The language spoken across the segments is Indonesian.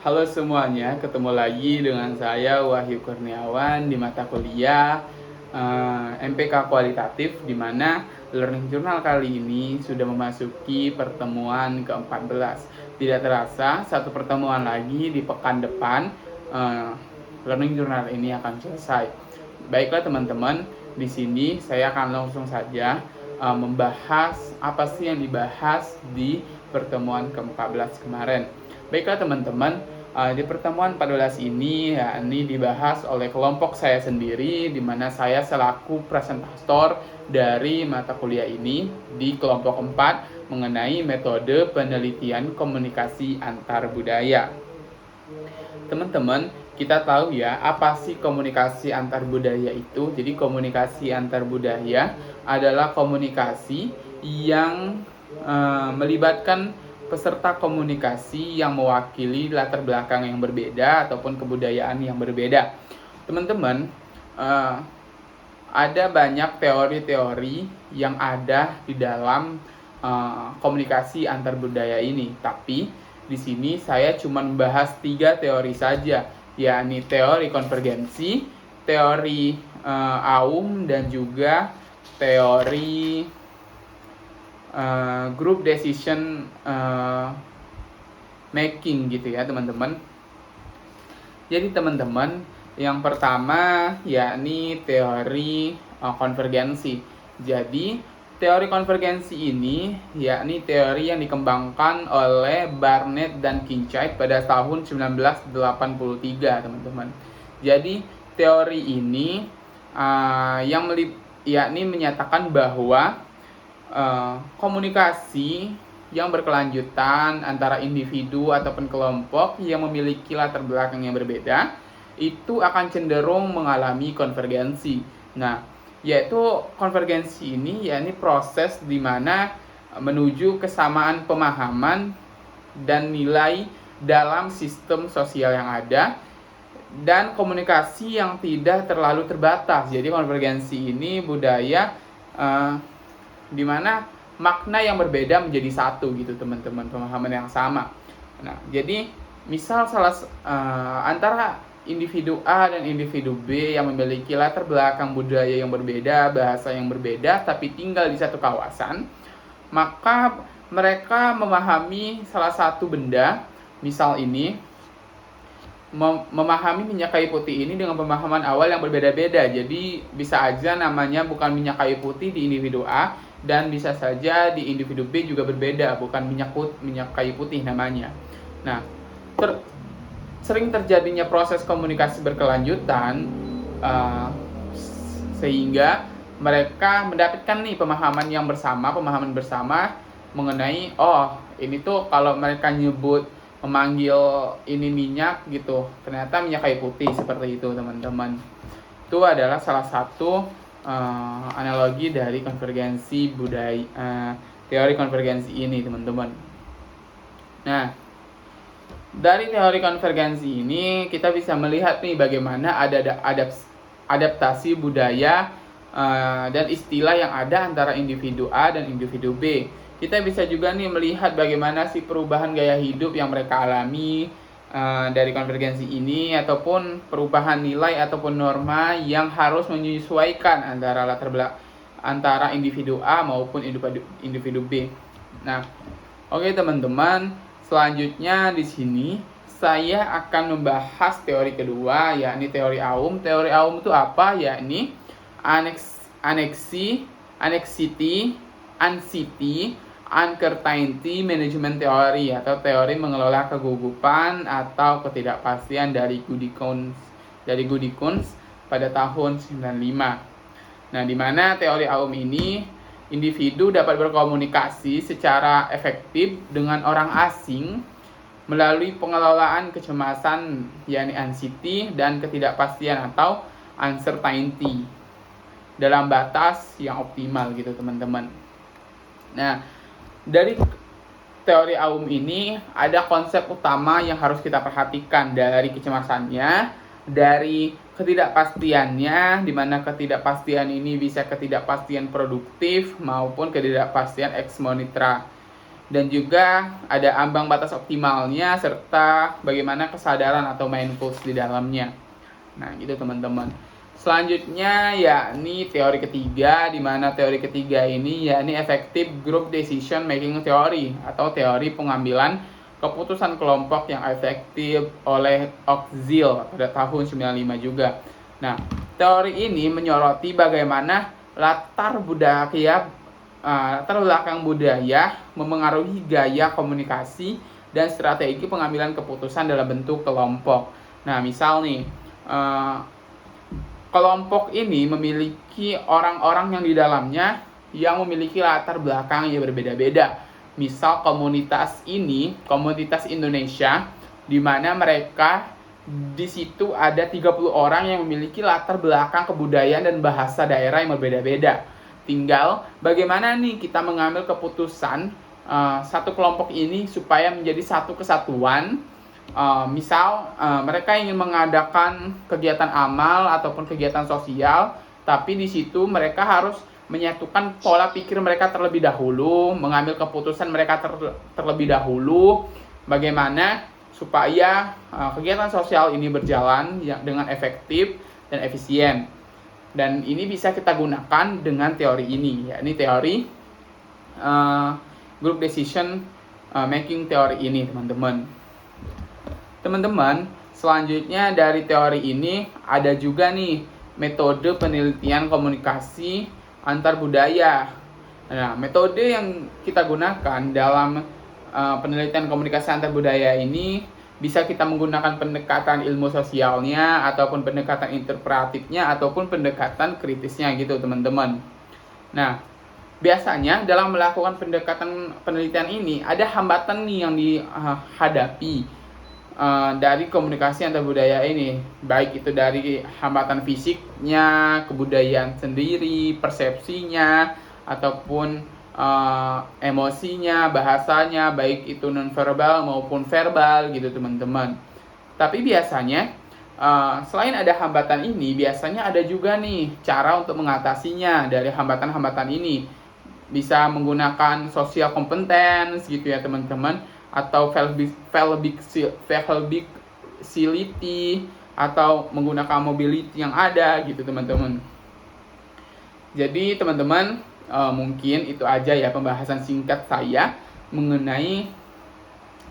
Halo semuanya, ketemu lagi dengan saya Wahyu Kurniawan di mata kuliah MPK Kualitatif, di mana Learning Journal kali ini sudah memasuki pertemuan ke-14. Tidak terasa, satu pertemuan lagi di pekan depan Learning Journal ini akan selesai. Baiklah teman-teman, di sini saya akan langsung saja membahas apa sih yang dibahas di pertemuan ke-14 kemarin. Baiklah teman-teman, di pertemuan 14 ini ini dibahas oleh kelompok saya sendiri, di mana saya selaku presentator dari mata kuliah ini di kelompok 4 mengenai metode penelitian komunikasi antar budaya. Teman-teman, kita tahu ya apa sih komunikasi antar budaya itu. Jadi komunikasi antar budaya adalah komunikasi yang melibatkan peserta komunikasi yang mewakili latar belakang yang berbeda ataupun kebudayaan yang berbeda. Teman-teman, ada banyak teori-teori yang ada di dalam komunikasi antar budaya ini, tapi di sini saya cuma membahas 3 teori saja, yakni teori konvergensi, teori Aum, dan juga teori group decision making gitu ya teman-teman. Jadi teman-teman, yang pertama yakni teori konvergensi. Jadi teori konvergensi ini yakni teori yang dikembangkan oleh Barnett dan Kincaid pada tahun 1983 teman-teman. Jadi teori ini yakni menyatakan bahwa komunikasi yang berkelanjutan antara individu ataupun kelompok yang memiliki latar belakang yang berbeda itu akan cenderung mengalami konvergensi. Nah, yaitu konvergensi ini yakni proses di mana menuju kesamaan pemahaman dan nilai dalam sistem sosial yang ada dan komunikasi yang tidak terlalu terbatas. Jadi konvergensi ini budaya di mana makna yang berbeda menjadi satu gitu teman-teman, pemahaman yang sama. Nah, jadi misal antara individu A dan individu B yang memiliki latar belakang budaya yang berbeda, bahasa yang berbeda, tapi tinggal di satu kawasan, maka mereka memahami salah satu benda, misal ini, memahami minyak kayu putih ini dengan pemahaman awal yang berbeda-beda. Jadi bisa aja namanya bukan minyak kayu putih di individu A, dan bisa saja di individu B juga berbeda, bukan minyak kayu putih namanya. Nah, sering terjadinya proses komunikasi berkelanjutan sehingga mereka mendapatkan nih pemahaman bersama mengenai ini tuh kalau mereka memanggil ini minyak gitu, ternyata minyak kayu putih, seperti itu teman-teman. Itu adalah salah satu analogi dari konvergensi budaya, teori konvergensi ini teman-teman. Nah, dari teori konvergensi ini kita bisa melihat nih bagaimana ada adaptasi budaya dan istilah yang ada antara individu A dan individu B. Kita bisa juga nih melihat bagaimana sih perubahan gaya hidup yang mereka alami dari konvergensi ini, ataupun perubahan nilai ataupun norma yang harus menyesuaikan antara individu A maupun individu B. Nah, oke teman-teman, selanjutnya di sini saya akan membahas teori kedua, yakni teori Aum. Teori Aum itu apa? Yakni aneksity, uncertainty management theory, atau teori mengelola kegugupan atau ketidakpastian dari Gudikun pada tahun 95. Nah, di mana teori Aum ini individu dapat berkomunikasi secara efektif dengan orang asing melalui pengelolaan kecemasan, yakni anxiety, dan ketidakpastian atau uncertainty dalam batas yang optimal gitu teman-teman. Nah, dari teori Aum ini ada konsep utama yang harus kita perhatikan, dari kecemasannya, dari ketidakpastiannya, di mana ketidakpastian ini bisa ketidakpastian produktif maupun ketidakpastian ex monitra. dan juga ada ambang batas optimalnya serta bagaimana kesadaran atau mindfulness di dalamnya. Nah, gitu teman-teman. Selanjutnya yakni teori ketiga, di mana teori ketiga ini yakni effective group decision making theory atau teori pengambilan keputusan kelompok yang efektif oleh Oxzil pada tahun 95 juga. Nah, teori ini menyoroti bagaimana latar belakang budaya memengaruhi gaya komunikasi dan strategi pengambilan keputusan dalam bentuk kelompok. Nah, misal nih, kelompok ini memiliki orang-orang yang di dalamnya yang memiliki latar belakang yang berbeda-beda. Misal komunitas ini, komunitas Indonesia, di mana mereka di situ ada 30 orang yang memiliki latar belakang kebudayaan dan bahasa daerah yang berbeda-beda. Tinggal bagaimana nih kita mengambil keputusan satu kelompok ini supaya menjadi satu kesatuan. Misal mereka ingin mengadakan kegiatan amal ataupun kegiatan sosial, tapi di situ mereka harus menyatukan pola pikir mereka terlebih dahulu, mengambil keputusan mereka terlebih dahulu, bagaimana supaya kegiatan sosial ini berjalan dengan efektif dan efisien. Dan ini bisa kita gunakan dengan teori ini, yakni teori group decision making teori ini, teman-teman. Teman-teman, selanjutnya dari teori ini ada juga nih metode penelitian komunikasi antar budaya. Nah, metode yang kita gunakan dalam penelitian komunikasi antar budaya ini bisa kita menggunakan pendekatan ilmu sosialnya, ataupun pendekatan interpretatifnya, ataupun pendekatan kritisnya gitu teman-teman. Nah, biasanya dalam melakukan pendekatan penelitian ini ada hambatan nih yang dihadapi dari komunikasi antar budaya ini, baik itu dari hambatan fisiknya, kebudayaan sendiri, persepsinya, ataupun emosinya, bahasanya, baik itu nonverbal maupun verbal gitu teman-teman. Tapi biasanya selain ada hambatan ini, biasanya ada juga nih cara untuk mengatasinya dari hambatan-hambatan ini. Bisa menggunakan social competence gitu ya teman-teman, atau flexibility, atau menggunakan mobility yang ada gitu teman-teman. Jadi teman-teman, mungkin itu aja ya pembahasan singkat saya mengenai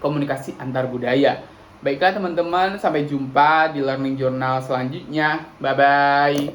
komunikasi antar budaya. Baiklah teman-teman, sampai jumpa di Learning Journal selanjutnya. Bye-bye.